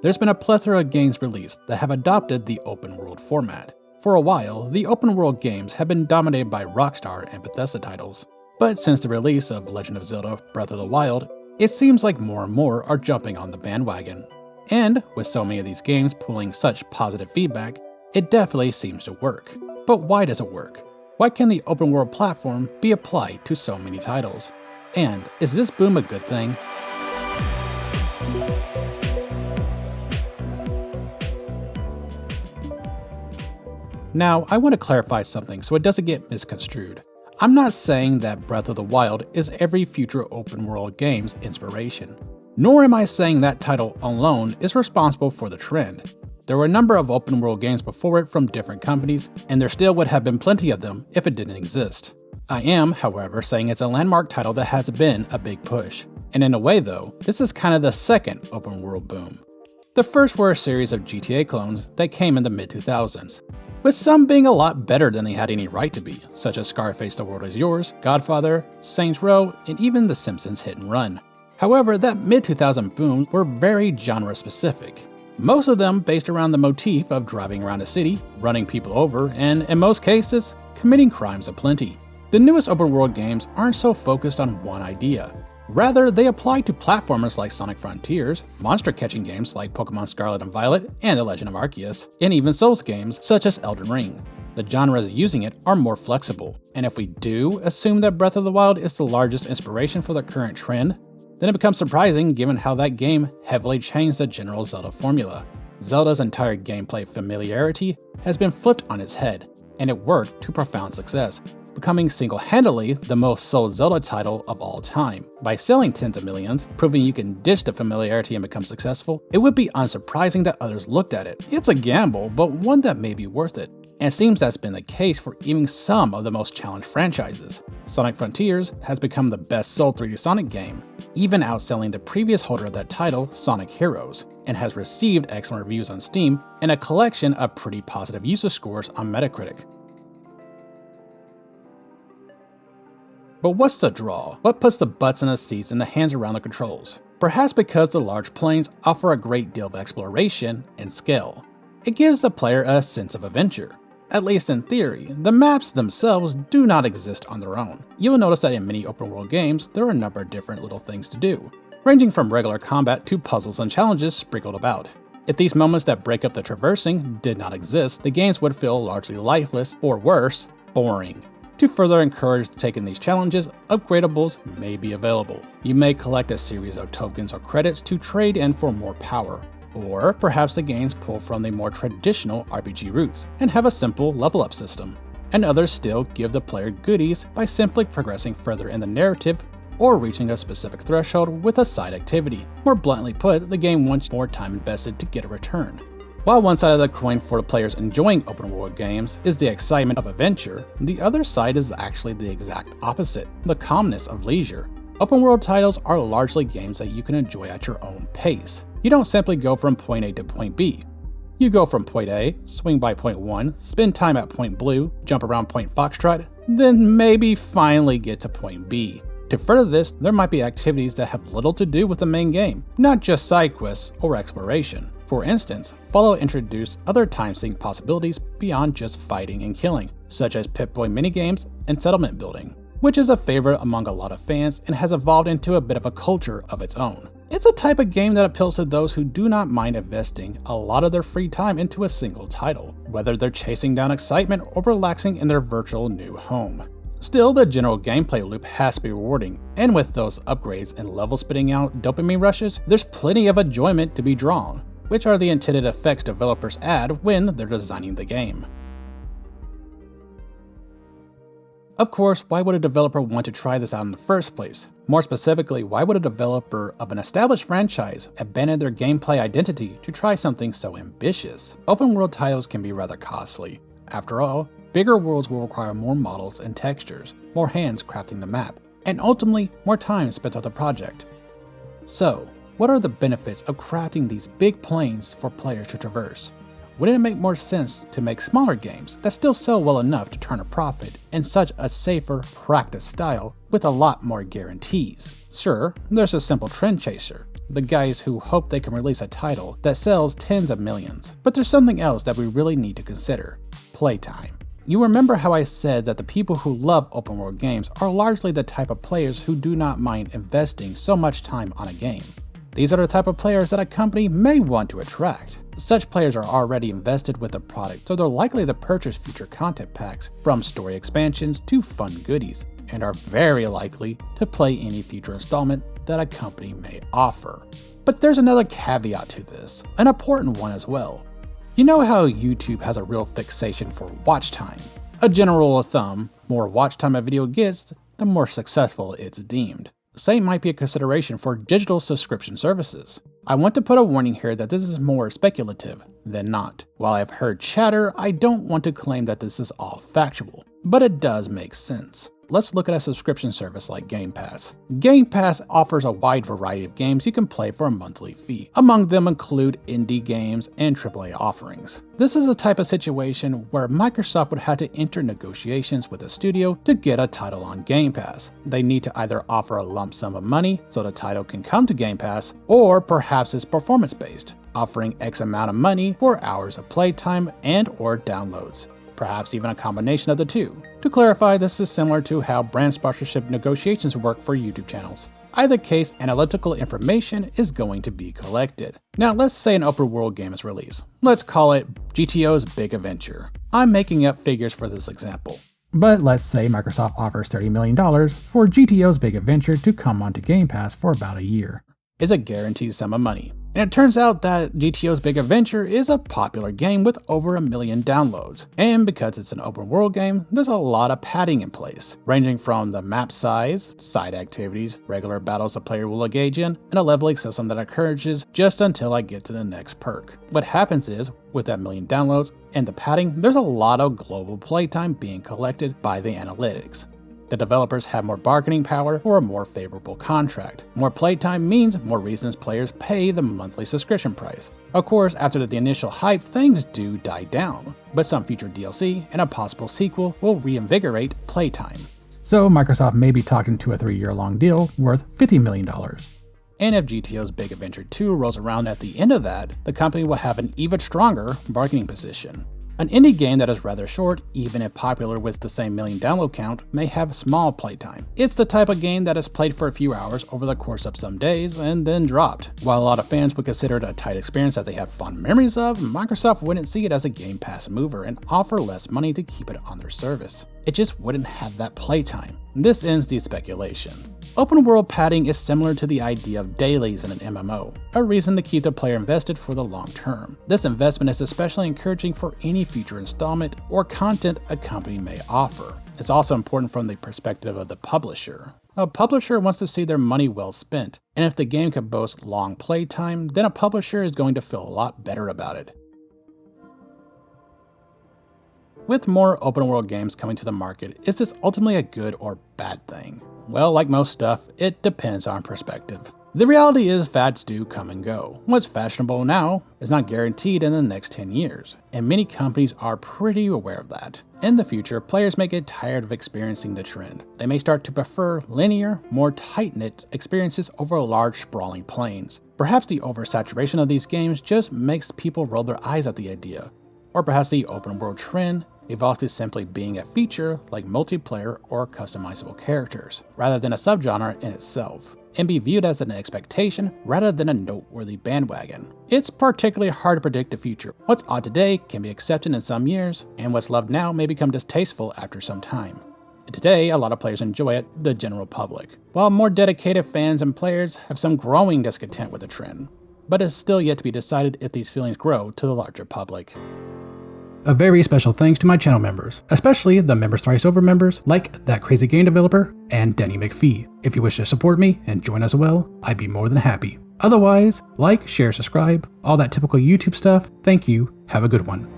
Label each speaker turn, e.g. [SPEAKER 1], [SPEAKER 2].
[SPEAKER 1] There's been a plethora of games released that have adopted the open world format. For a while, the open world games have been dominated by Rockstar and Bethesda titles. But since the release of Legend of Zelda Breath of the Wild, it seems like more and more are jumping on the bandwagon. And with so many of these games pulling such positive feedback, it definitely seems to work. But why does it work? Why can the open world platform be applied to so many titles? And is this boom a good thing? Now, I want to clarify something so it doesn't get misconstrued. I'm not saying that Breath of the Wild is every future open world game's inspiration, nor am I saying that title alone is responsible for the trend. There were a number of open world games before it from different companies, and there still would have been plenty of them if it didn't exist. I am, however, saying it's a landmark title that has been a big push. And in a way though, this is kind of the second open world boom. The first were a series of GTA clones that came in the mid-2000s. With some being a lot better than they had any right to be, such as Scarface The World Is Yours, Godfather, Saints Row, and even The Simpsons Hit and Run. However, that mid-2000 boom were very genre-specific. Most of them based around the motif of driving around a city, running people over, and in most cases, committing crimes aplenty. The newest open world games aren't so focused on one idea. Rather, they apply to platformers like Sonic Frontiers, monster-catching games like Pokemon Scarlet and Violet and The Legend of Arceus, and even Souls games such as Elden Ring. The genres using it are more flexible, and if we do assume that Breath of the Wild is the largest inspiration for the current trend, then it becomes surprising given how that game heavily changed the general Zelda formula. Zelda's entire gameplay familiarity has been flipped on its head, and it worked to profound success, becoming single-handedly the most sold Zelda title of all time. By selling tens of millions, proving you can ditch the familiarity and become successful, it would be unsurprising that others looked at it. It's a gamble, but one that may be worth it. And it seems that's been the case for even some of the most challenged franchises. Sonic Frontiers has become the best-sold 3D Sonic game, even outselling the previous holder of that title, Sonic Heroes, and has received excellent reviews on Steam and a collection of pretty positive user scores on Metacritic. But what's the draw? What puts the butts in the seats and the hands around the controls? Perhaps because the large planes offer a great deal of exploration and scale. It gives the player a sense of adventure. At least in theory, the maps themselves do not exist on their own. You'll notice that in many open world games, there are a number of different little things to do, ranging from regular combat to puzzles and challenges sprinkled about. If these moments that break up the traversing did not exist, the games would feel largely lifeless, or worse, boring. To further encourage taking these challenges, upgradables may be available. You may collect a series of tokens or credits to trade in for more power. Or perhaps the games pull from the more traditional RPG roots and have a simple level up system. And others still give the player goodies by simply progressing further in the narrative or reaching a specific threshold with a side activity. More bluntly put, the game wants more time invested to get a return. While one side of the coin for the players enjoying open world games is the excitement of adventure, the other side is actually the exact opposite, the calmness of leisure. Open world titles are largely games that you can enjoy at your own pace. You don't simply go from point A to point B. You go from point A, swing by point 1, spend time at point Blue, jump around point Foxtrot, then maybe finally get to point B. To further this, there might be activities that have little to do with the main game, not just side quests or exploration. For instance, Fallout introduced other time sync possibilities beyond just fighting and killing, such as Pip-Boy minigames and settlement building, which is a favorite among a lot of fans and has evolved into a bit of a culture of its own. It's a type of game that appeals to those who do not mind investing a lot of their free time into a single title, whether they're chasing down excitement or relaxing in their virtual new home. Still, the general gameplay loop has to be rewarding, and with those upgrades and level spitting out dopamine rushes, there's plenty of enjoyment to be drawn, which are the intended effects developers add when they're designing the game. Of course, why would a developer want to try this out in the first place? More specifically, why would a developer of an established franchise abandon their gameplay identity to try something so ambitious? Open world titles can be rather costly. After all, bigger worlds will require more models and textures, more hands crafting the map, and ultimately more time spent on the project. So, what are the benefits of crafting these big planes for players to traverse? Wouldn't it make more sense to make smaller games that still sell well enough to turn a profit in such a safer, practice style with a lot more guarantees? Sure, there's a simple trend chaser, the guys who hope they can release a title that sells tens of millions. But there's something else that we really need to consider: playtime. You remember how I said that the people who love open world games are largely the type of players who do not mind investing so much time on a game. These are the type of players that a company may want to attract. Such players are already invested with the product, so they're likely to purchase future content packs, from story expansions to fun goodies, and are very likely to play any future installment that a company may offer. But there's another caveat to this, an important one as well. You know how YouTube has a real fixation for watch time? A general rule of thumb: more watch time a video gets, the more successful it's deemed. Same might be a consideration for digital subscription services. I want to put a warning here that this is more speculative than not. While I've heard chatter, I don't want to claim that this is all factual, but it does make sense. Let's look at a subscription service like Game Pass. Game Pass offers a wide variety of games you can play for a monthly fee. Among them include indie games and AAA offerings. This is a type of situation where Microsoft would have to enter negotiations with a studio to get a title on Game Pass. They need to either offer a lump sum of money so the title can come to Game Pass, or perhaps it's performance-based, offering X amount of money for hours of playtime and/or downloads. Perhaps even a combination of the two. To clarify, this is similar to how brand sponsorship negotiations work for YouTube channels. Either case, analytical information is going to be collected. Now let's say an open world game is released. Let's call it GTO's Big Adventure. I'm making up figures for this example. But let's say Microsoft offers $30 million for GTO's Big Adventure to come onto Game Pass for about a year. It's a guaranteed sum of money. And it turns out that GTO's Big Adventure is a popular game with over 1 million downloads. And because it's an open world game, there's a lot of padding in place, ranging from the map size, side activities, regular battles the player will engage in, and a leveling system that encourages just until I get to the next perk. What happens is, with that 1 million downloads and the padding, there's a lot of global playtime being collected by the analytics. The developers have more bargaining power for a more favorable contract. More playtime means more reasons players pay the monthly subscription price. Of course, after the initial hype, things do die down, but some future DLC and a possible sequel will reinvigorate playtime. So Microsoft may be talking to a 3-year-long deal worth $50 million. And if GTO's Big Adventure 2 rolls around at the end of that, the company will have an even stronger bargaining position. An indie game that is rather short, even if popular with the same 1 million download count, may have small playtime. It's the type of game that is played for a few hours over the course of some days and then dropped. While a lot of fans would consider it a tight experience that they have fond memories of, Microsoft wouldn't see it as a Game Pass mover and offer less money to keep it on their service. It just wouldn't have that playtime. This ends the speculation. Open world padding is similar to the idea of dailies in an MMO, a reason to keep the player invested for the long term. This investment is especially encouraging for any future installment or content a company may offer. It's also important from the perspective of the publisher. A publisher wants to see their money well spent, and if the game can boast long playtime, then a publisher is going to feel a lot better about it. With more open world games coming to the market, is this ultimately a good or bad thing? Well, like most stuff, it depends on perspective. The reality is fads do come and go. What's fashionable now is not guaranteed in the next 10 years, and many companies are pretty aware of that. In the future, players may get tired of experiencing the trend. They may start to prefer linear, more tight-knit experiences over large, sprawling plains. Perhaps the oversaturation of these games just makes people roll their eyes at the idea. Or perhaps the open world trend evolves to simply being a feature like multiplayer or customizable characters, rather than a subgenre in itself, and be viewed as an expectation rather than a noteworthy bandwagon. It's particularly hard to predict the future. What's odd today can be accepted in some years, and what's loved now may become distasteful after some time. Today, a lot of players enjoy it, the general public, while more dedicated fans and players have some growing discontent with the trend. But it's still yet to be decided if these feelings grow to the larger public. A very special thanks to my channel members, especially the Members Thrice Over members like That Crazy Game Developer and Denny McPhee. If you wish to support me and join us as well, I'd be more than happy. Otherwise, like, share, subscribe, all that typical YouTube stuff. Thank you. Have a good one.